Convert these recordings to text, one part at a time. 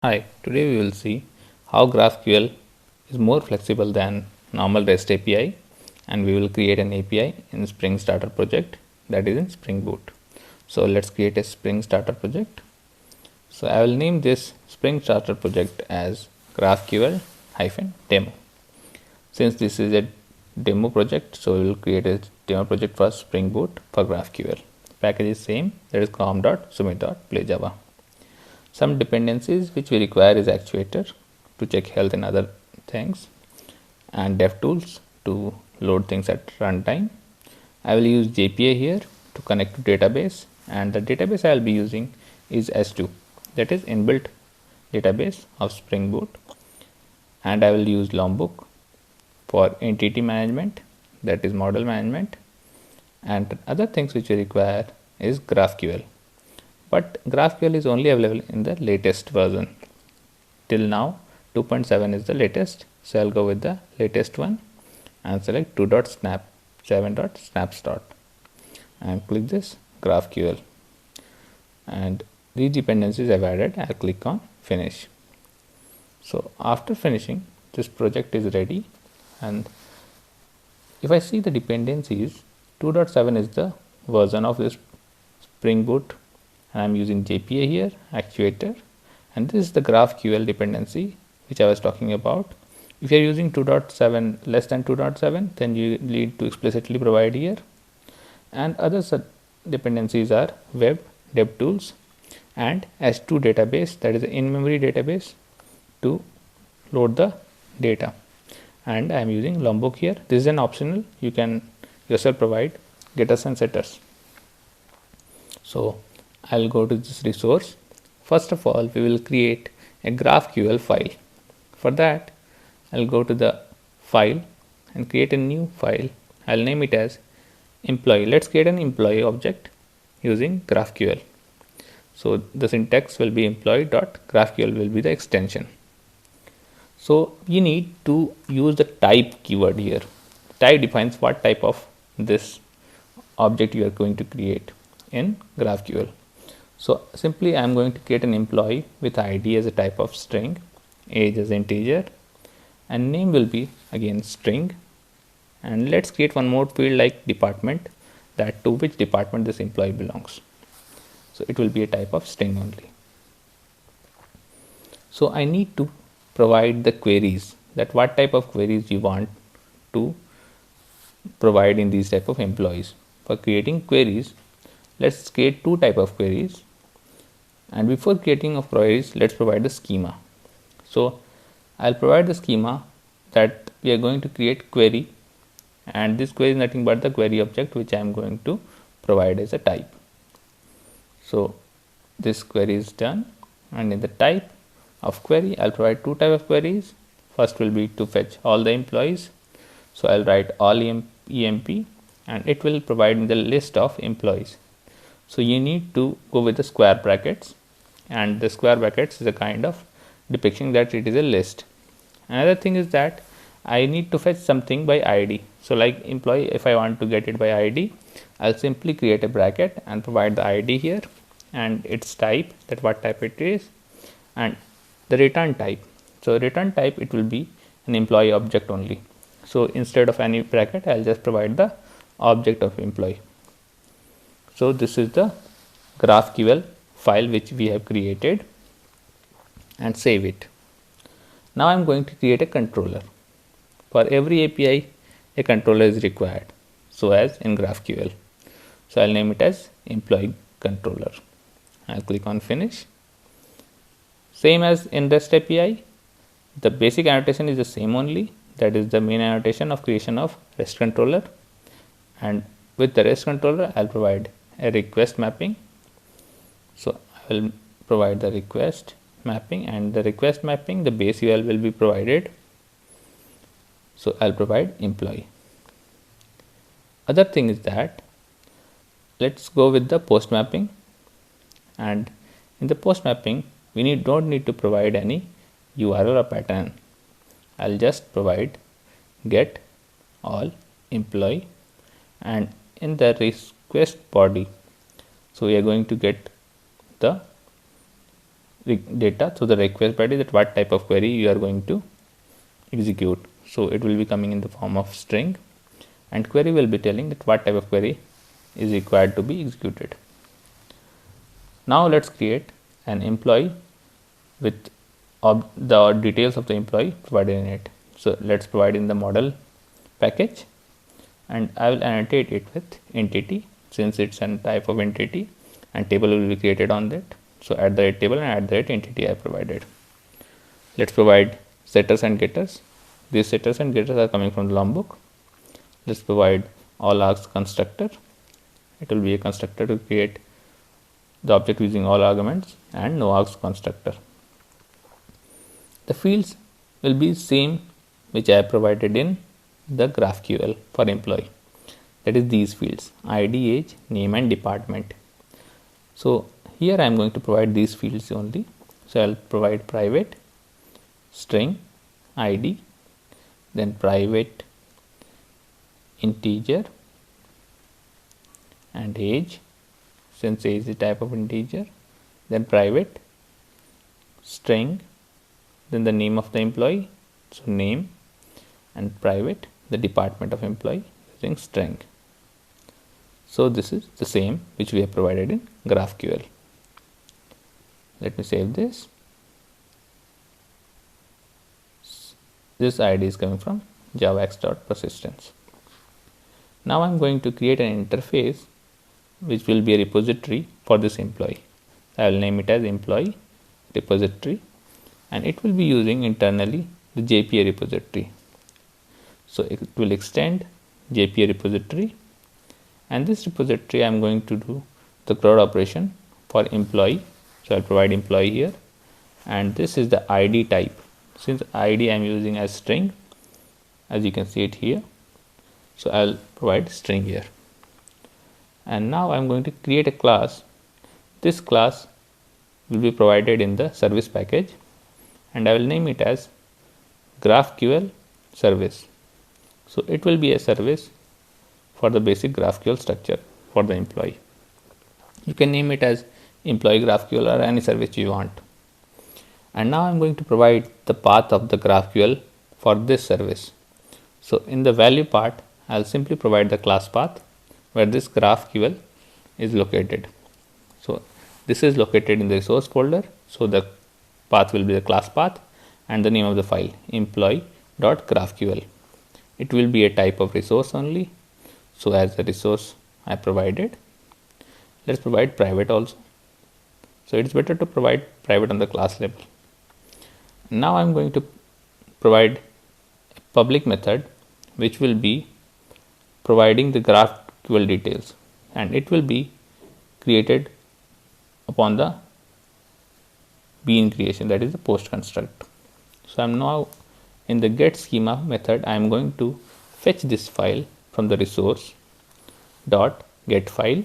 Hi, today we will see how GraphQL is more flexible than normal REST API, and we will create an API in Spring Starter project that is in Spring Boot. So let's create a Spring Starter project. So I will name this Spring Starter project as GraphQL-demo. Since this is a demo project, so we will create a demo project for Spring Boot for GraphQL. Package is same, that is com.sumit.playjava. Some dependencies which we require is actuator to check health and other things, and DevTools to load things at runtime. I will use JPA here to connect to database, and the database I will be using is S2, that is inbuilt database of Spring Boot, and I will use Lombok for entity management, that is model management, and other things which we require is GraphQL. But GraphQL is only available in the latest version. Till now 2.7 is the latest, so I'll go with the latest one and select 2.7.snapshot and click this GraphQL, and these dependencies I've added. I'll click on finish. So after finishing, this project is ready, and if I see the dependencies, 2.7 is the version of this Spring Boot, and I'm using JPA here, actuator, and this is the GraphQL dependency which I was talking about. If you are using 2.7 less than 2.7, then you need to explicitly provide here. And other dependencies are web, DevTools, and S2 database, that is an in-memory database to load the data. And I am using Lombok here. This is an optional, you can yourself provide getters and setters. So I'll go to this resource. First of all, we will create a GraphQL file. For that, I'll go to the file and create a new file. I'll name it as employee. Let's create an employee object using GraphQL. So the syntax will be employee.graphql will be the extension. So you need to use the type keyword here. Type defines what type of this object you are going to create in GraphQL. So simply I am going to create an employee with ID as a type of string, age as integer, and name will be again string. And let's create one more field like department, that to which department this employee belongs. So it will be a type of string only. So I need to provide the queries, that what type of queries you want to provide in these type of employees. For creating queries, let's create two type of queries, and before creating of queries, let's provide the schema. So I'll provide the schema that we are going to create query, and this query is nothing but the query object which I am going to provide as a type. So this query is done, and in the type of query I'll provide two type of queries. First will be to fetch all the employees, so I'll write all emp, and it will provide the list of employees. So you need to go with the square brackets, and the square brackets is a kind of depiction that it is a list. Another thing is that I need to fetch something by ID. So like employee, if I want to get it by ID, I'll simply create a bracket and provide the ID here and its type, that what type it is, and the return type. So return type, it will be an employee object only. So instead of any bracket, I'll just provide the object of employee. So this is the GraphQL file which we have created, and save it. Now I'm going to create a controller. For every API, a controller is required, so as in GraphQL. So I'll name it as employee controller. I'll click on finish. Same as in REST API, the basic annotation is the same only, that is the main annotation of creation of REST controller, and with the REST controller I'll provide a request mapping. So I will provide the request mapping, and the request mapping, the base URL will be provided. So I'll provide employee. Other thing is that let's go with the post mapping, and in the post mapping we don't need to provide any URL or pattern. I'll just provide get all employee, and in the request body, so we are going to get the data through the request body, that what type of query you are going to execute. So it will be coming in the form of string, and query will be telling that what type of query is required to be executed. Now let's create an employee with the details of the employee provided in it. So let's provide in the model package, and I will annotate it with entity, since it's a type of entity, and table will be created on that. So at the table and at the entity I provided. Let's provide setters and getters. These setters and getters are coming from the Lombok. Let's provide all args constructor. It will be a constructor to create the object using all arguments, and no args constructor. The fields will be same which I have provided in the GraphQL for employee. That is these fields: ID, age, name, and department. So here I am going to provide these fields only. So I will provide private string ID, then private integer and age, since age is a type of integer, then private string, then the name of the employee, so name, and private the department of employee using string. So this is the same which we have provided in GraphQL. Let me save this. This ID is coming from javax.persistence. Now I am going to create an interface which will be a repository for this employee. I will name it as employee repository, and it will be using internally the JPA repository. So it will extend JPA repository, and this repository I am going to do the CRUD operation for employee. So I will provide employee here, and this is the ID type. Since ID I am using as string, as you can see it here, so I will provide string here. And now I am going to create a class. This class will be provided in the service package, and I will name it as GraphQL service. So it will be a service for the basic GraphQL structure for the employee. You can name it as employee GraphQL or any service you want. And now I am going to provide the path of the GraphQL for this service. So in the value part, I will simply provide the class path where this GraphQL is located. So this is located in the resource folder. So the path will be the class path and the name of the file employee.graphql. It will be a type of resource only. So as the resource I provided, let's provide private also. So it's better to provide private on the class level. Now I'm going to provide a public method which will be providing the GraphQL details, and it will be created upon the bean creation, that is the post construct. So I'm now in the get schema method. I am going to fetch this file from the resource dot get file,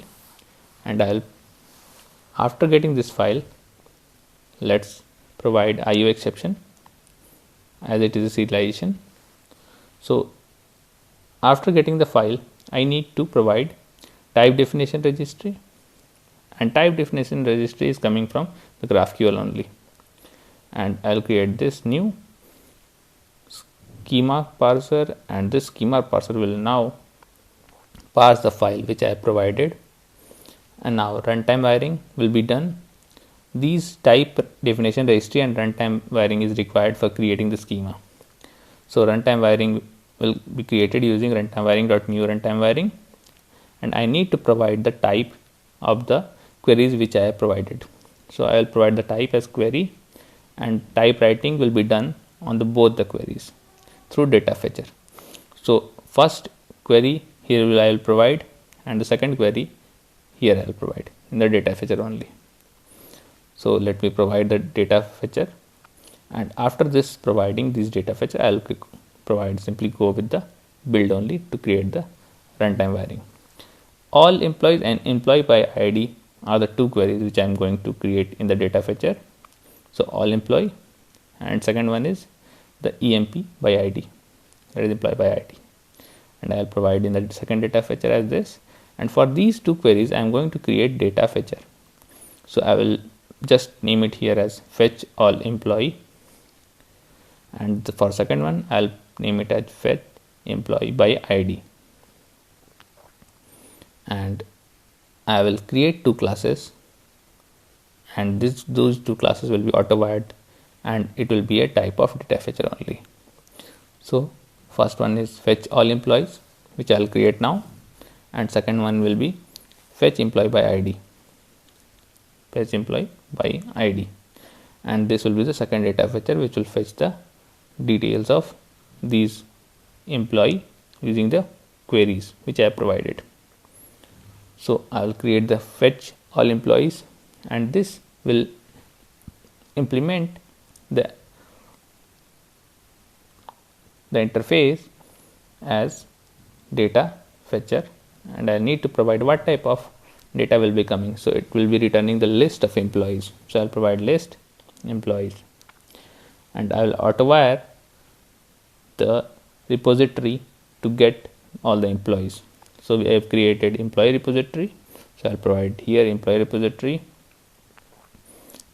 and I'll, after getting this file, let's provide IO exception as it is a serialization. So after getting the file, I need to provide type definition registry, and type definition registry is coming from the GraphQL only. And I'll create this new schema parser, and this schema parser will now parse the file which I have provided. And now runtime wiring will be done. These type definition registry and runtime wiring is required for creating the schema. So runtime wiring will be created using runtime wiring.new runtime wiring, and I need to provide the type of the queries which I have provided. So I will provide the type as query, and type writing will be done on the both the queries through data fetcher. So first query here I will provide, and the second query here I will provide in the data fetcher only. So let me provide the data fetcher, and after this providing this data fetcher, I will provide simply go with the build only to create the runtime wiring. All employees and employee by ID are the two queries which I am going to create in the data fetcher. So all employee, and second one is the EMP by ID, that is employee by ID, and I will provide in the second data fetcher as this. And for these two queries I am going to create data fetcher. So I will just name it here as fetch all employee, and for second one I'll name it as fetch employee by ID, and I will create two classes, and those two classes will be auto-wired, and it will be a type of data fetcher only. So first one is fetch all employees, which I'll create now, and second one will be fetch employee by ID, fetch employee by ID, and this will be the second data fetcher which will fetch the details of these employee using the queries which I have provided. So I will create the fetch all employees, and this will implement the interface as data fetcher, and I need to provide what type of data will be coming. So it will be returning the list of employees. So I'll provide list employees, and I will auto-wire the repository to get all the employees. So we have created employee repository, so I'll provide here employee repository,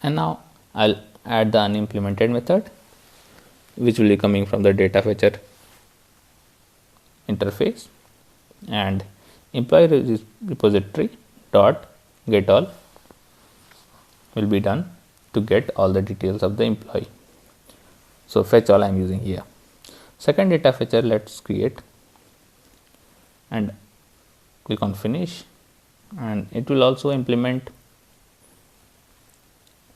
and now I'll add the unimplemented method which will be coming from the data fetcher interface, and employee repository dot get all will be done to get all the details of the employee. So fetch all I am using here. Second data fetcher, let's create, and click on finish, and it will also implement,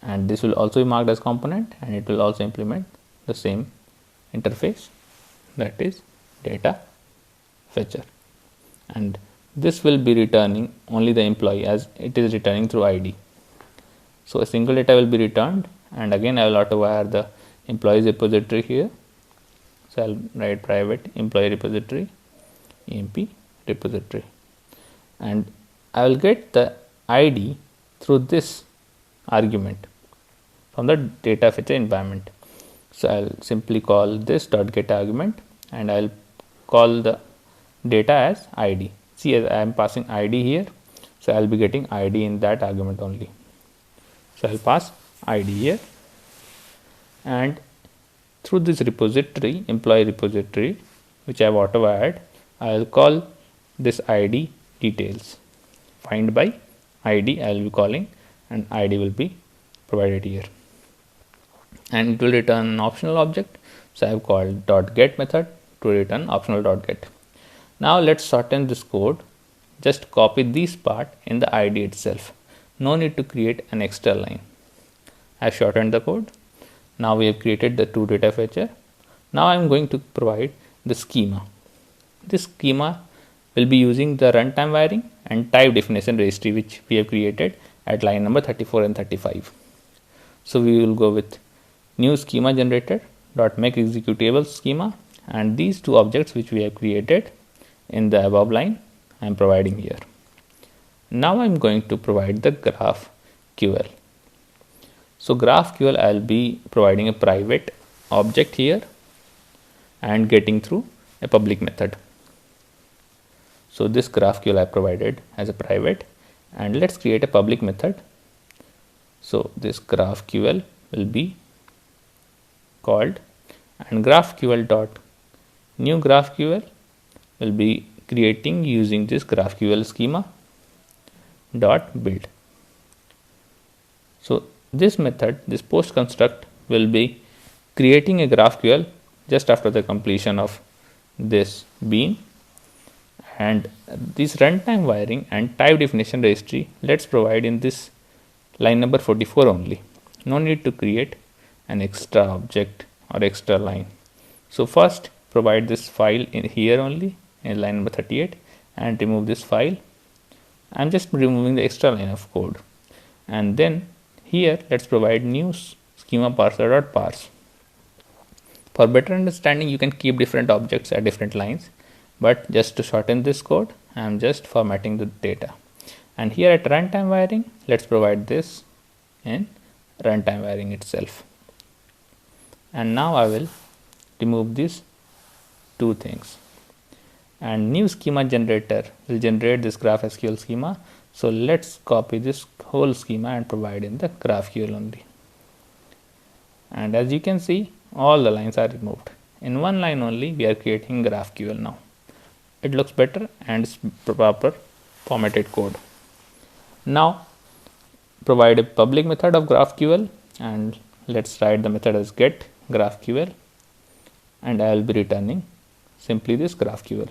and this will also be marked as component, and it will also implement the same interface, that is data fetcher, and this will be returning only the employee as it is returning through ID. So a single data will be returned, and again I will auto wire the employees repository here. So I'll write private employee repository emp repository, and I will get the ID through this argument from the data fetcher environment. So I'll simply call this dot get argument, and I'll call the data as ID. See, as I am passing ID here, so I'll be getting ID in that argument only. So I'll pass ID here, and through this repository, employee repository, which I have auto wired, I will call this ID details. Find by ID I will be calling, and ID will be provided here, and it will return an optional object. So I have called dot get method to return optional dot get. Now let's shorten this code. Just copy this part in the ID itself. No need to create an extra line. I have shortened the code. Now we have created the two data fetcher. Now I am going to provide the schema. This schema will be using the runtime wiring and type definition registry which we have created at line number 34 and 35. So we will go with new schema generator dot make executable schema, and these two objects which we have created in the above line I am providing here. Now I am going to provide the GraphQL. So GraphQL I will be providing a private object here and getting through a public method. So this GraphQL I provided as a private, and let's create a public method. So this GraphQL will be called, and GraphQL dot new GraphQL will be creating using this GraphQL schema dot build. So this method, this post construct, will be creating a GraphQL just after the completion of this bean, and this runtime wiring and type definition registry let's provide in this line number 44 only. No need to create an extra object or extra line. So first provide this file in here only in line number 38 and remove this file. I am just removing the extra line of code, and then here let's provide new schema parser.parse. For better understanding, you can keep different objects at different lines, but just to shorten this code, I am just formatting the data. And here at runtime wiring, let's provide this in runtime wiring itself. And now I will remove these two things. And new schema generator will generate this GraphSQL schema. So let's copy this whole schema and provide in the GraphQL only. And as you can see, all the lines are removed. In one line only we are creating GraphQL now. It looks better and it's proper formatted code. Now provide a public method of GraphQL, and let's write the method as get GraphQL, and I will be returning simply this GraphQL.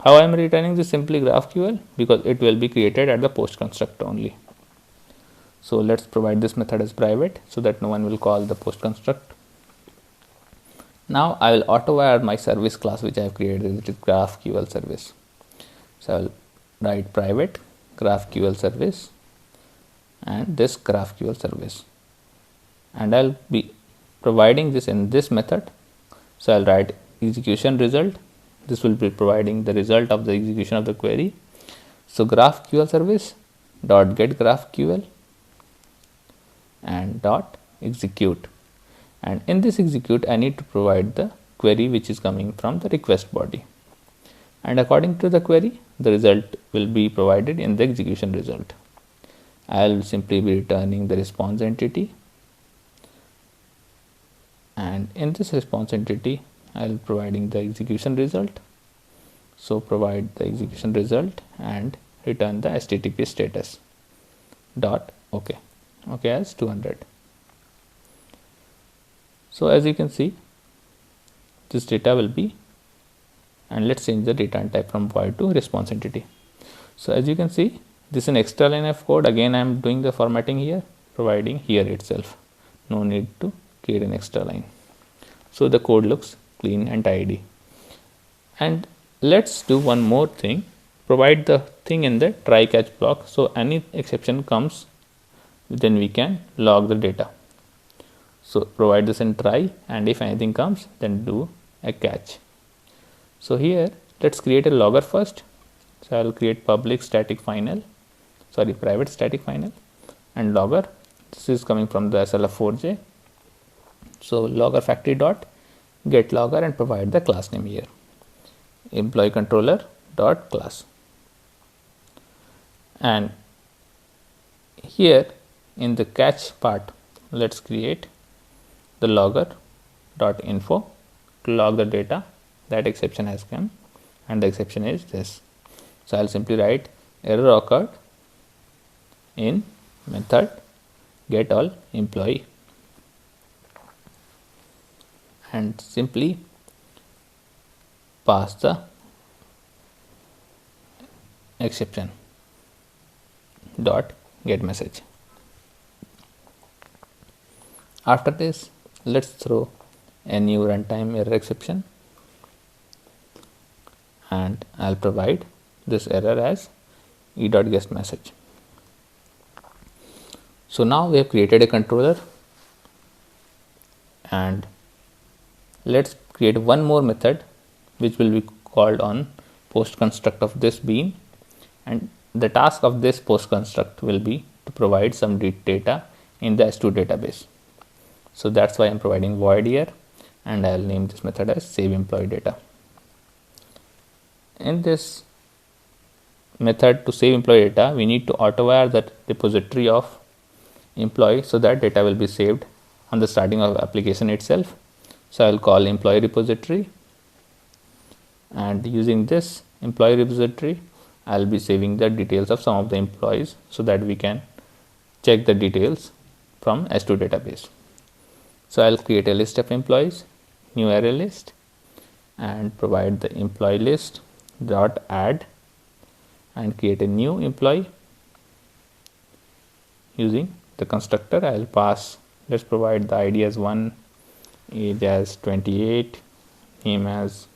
How I am returning this simply GraphQL? Because it will be created at the post construct only. So let's provide this method as private so that no one will call the post construct. Now I will auto wire my service class which I have created, which is GraphQL service. So I will write private GraphQL service and this GraphQL service, and I'll be providing this in this method. So I'll write execution result. This will be providing the result of the execution of the query. So GraphQL service dot get GraphQL and dot execute, and in this execute I need to provide the query which is coming from the request body, and according to the query the result will be provided in the execution result. I will simply be returning the response entity, and in this response entity I will be providing the execution result. So provide the execution result and return the HTTP status dot OK as 200. So as you can see, this data will be, and let's change the return type from void to response entity. So as you can see, this is an extra line of code. Again I am doing the formatting here, providing here itself, no need to create an extra line. So the code looks clean and tidy. And let's do one more thing, provide the thing in the try catch block, so any exception comes then we can log the data. So provide this in try, and if anything comes then do a catch. So here let's create a logger first. So I will create private static final and logger. This is coming from the SLF4j. So logger factory dot get logger and provide the class name here, employee controller dot class. And here in the catch part, let's create the logger dot info to log the data that exception has come, and the exception is this. So I'll simply write error occurred in method get all employee, and simply pass the exception dot get message. After this, let's throw a new runtime error exception, and I'll provide this error as e.guest message. So now we have created a controller, and let's create one more method which will be called on post construct of this bean, and the task of this post construct will be to provide some data in the S2 database. So that's why I'm providing void here, and I'll name this method as save employee data. In this method to save employee data, we need to auto wire the repository of employee so that data will be saved on the starting of application itself. So I'll call employee repository, and using this employee repository I'll be saving the details of some of the employees so that we can check the details from S2 database. So I'll create a list of employees, new array list, and provide the employee list dot add and create a new employee using the constructor. I'll pass, let's provide the ID as 1, age as 28, name as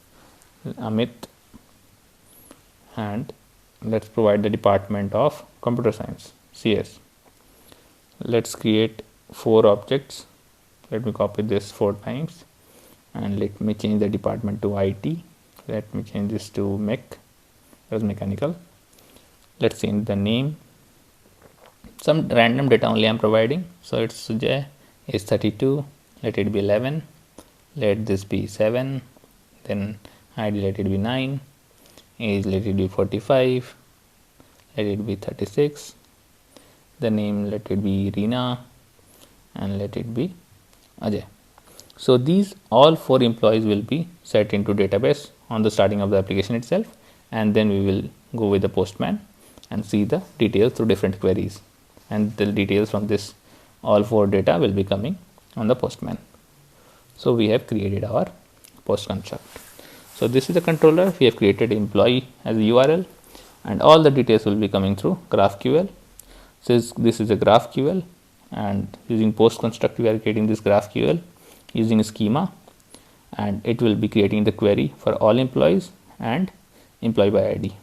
Amit, and let's provide the department of computer science, CS. Let's create 4 objects. Let me copy this 4 times, and let me change the department to IT. Let me change this to mech, as mechanical. Let's change the name. Some random data only I'm providing. So it's Sujay, is 32, let it be 11, let this be 7, then ID let it be 9, age let it be 45, let it be 36, the name let it be Reena, and let it be Ajay. So these all 4 employees will be set into database on the starting of the application itself, and then we will go with the postman and see the details through different queries, and the details from this all 4 data will be coming on the postman. So we have created our post construct. So this is the controller. We have created employee as a URL, and all the details will be coming through GraphQL. Since this is a GraphQL, and using post construct we are creating this GraphQL using a schema, and it will be creating the query for all employees and employee by ID.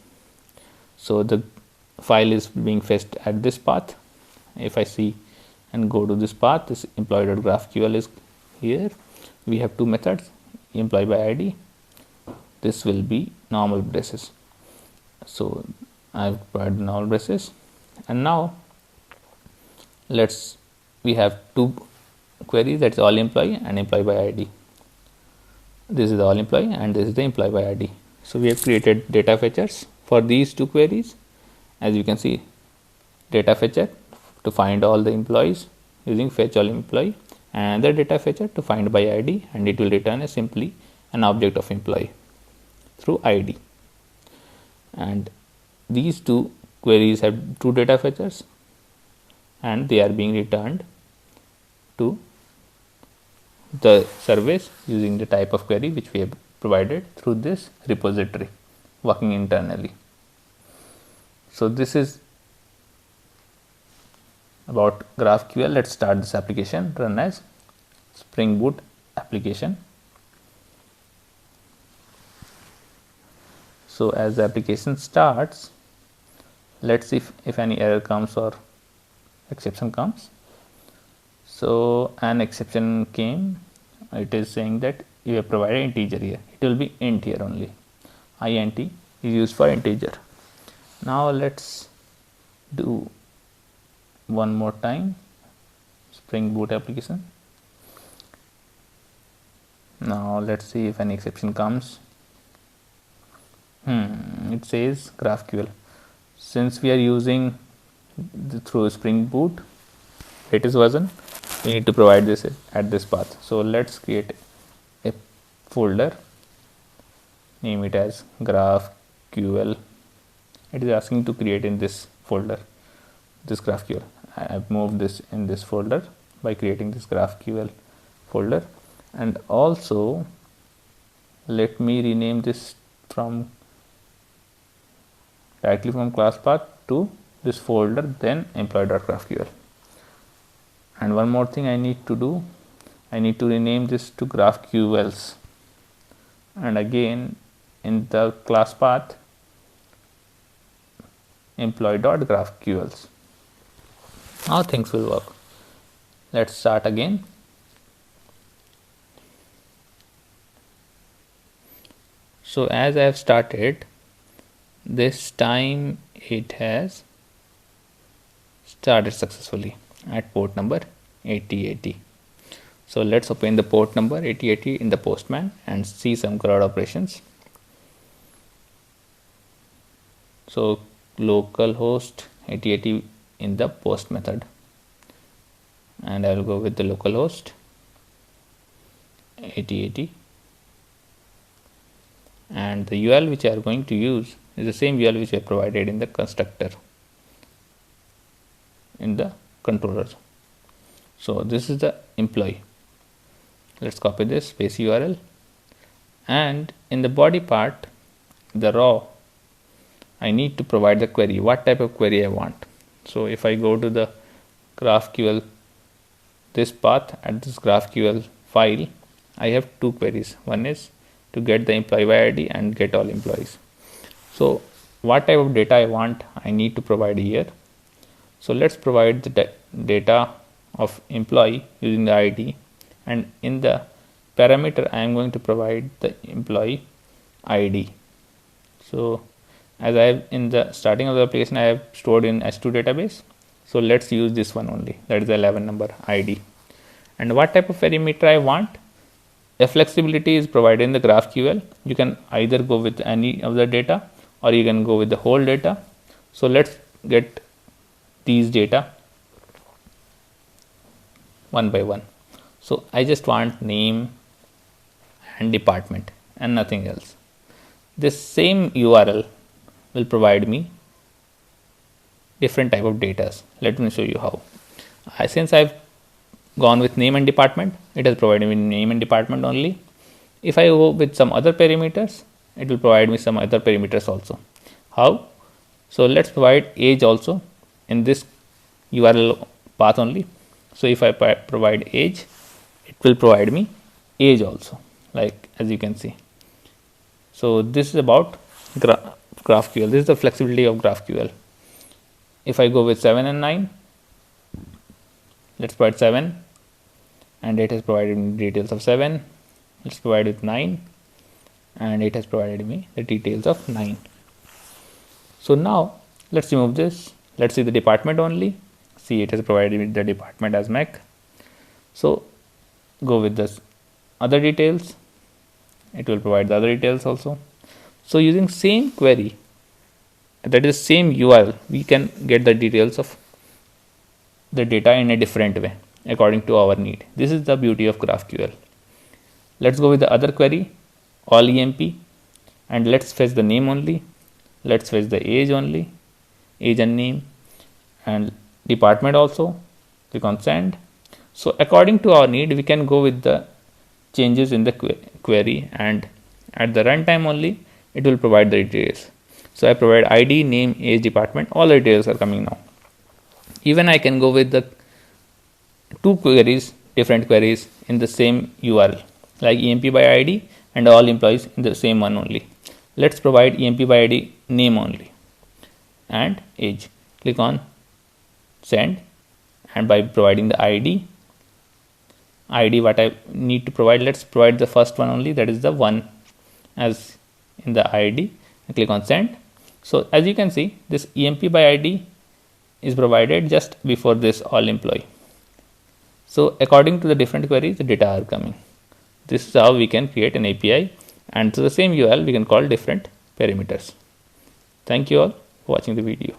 So the file is being fetched at this path. If I see and go to this path, this employee.graphql is here. We have 2 methods, employee by ID. This will be normal braces. So I have provided normal braces, and now we have 2 queries, that's all employee and employee by ID. This is the all employee and this is the employee by ID. So we have created data fetchers for these 2 queries. As you can see, data fetcher to find all the employees using fetch all employee, and the data fetcher to find by ID, and it will return simply an object of employee through ID. And these 2 queries have 2 data fetchers, and they are being returned to the service using the type of query which we have provided through this repository working internally. So this is about GraphQL. Let's start this application. Run as Spring Boot application. So as the application starts, let's see if any error comes or exception comes. So an exception came. It is saying that you have provided integer here. It will be int here only. Int is used for integer. Now let's do one more time Spring Boot application. Now let's see if any exception comes. It says GraphQL. Since we are using through Spring Boot latest version, we need to provide this at this path. So let's create a folder, name it as GraphQL. It is asking to create in this folder, this GraphQL. I have moved this in this folder by creating this GraphQL folder, and also let me rename this directly from class path to this folder, then employee.graphql. And one more thing I need to do, I need to rename this to GraphQLs, and again in the class path employee.graphqls. Now things will work. Let's start again. So as I have started, this time it has started successfully at port number 8080. So let's open the port number 8080 in the postman and see some CRUD operations. So localhost 8080 in the post method, and I will go with the localhost 8080, and the URL which I am going to use is the same URL which I provided in the constructor in the controller. So this is the employee. Let's copy this base URL, and in the body part, the raw, I need to provide the query, what type of query I want. So if I go to the GraphQL, this path at this GraphQL file, I have 2 queries. One is to get the employee by ID and get all employees. So what type of data I want, I need to provide here. So let's provide the data of employee using the ID, and in the parameter I am going to provide the employee ID. So as I have in the starting of the application, I have stored in S2 database. So let's use this one only, that is the 11 number ID. And what type of parameter I want, the flexibility is provided in the GraphQL. You can either go with any of the data or you can go with the whole data. So let's get these data one by one. So I just want name and department and nothing else. This same URL will provide me different type of data. Let me show you how. Since I've gone with name and department, it has provided me name and department only. If I go with some other parameters, it will provide me some other parameters also. How? So let's provide age also in this URL path only. So if I provide age, it will provide me age also, like as you can see. So this is about GraphQL. This is the flexibility of GraphQL. If I go with 7 and 9, let's provide 7, and it has provided me details of 7. Let's provide with 9, and it has provided me the details of 9. So now let's remove this. Let's see the department only. See, it has provided me the department as Mac. So go with this other details. It will provide the other details also. So using same query, that is same URL, we can get the details of the data in a different way according to our need. This is the beauty of GraphQL. Let's go with the other query, all EMP, and let's fetch the name only. Let's fetch the age only, age and name, and department also. Click on send. So according to our need, we can go with the changes in the query, and at the runtime only it will provide the details. So I provide ID, name, age, department, all the details are coming now. Even I can go with the two queries, different queries in the same URL, like EMP by ID and all employees in the same one only. Let's provide EMP by ID name only and age. Click on send, and by providing the ID what I need to provide, let's provide the first one only, that is the 1 as in the ID, and click on send. So as you can see, this EMP by ID is provided just before this all employee. So according to the different queries, the data are coming. This is how we can create an API, and to the same URL we can call different parameters. Thank you all for watching the video.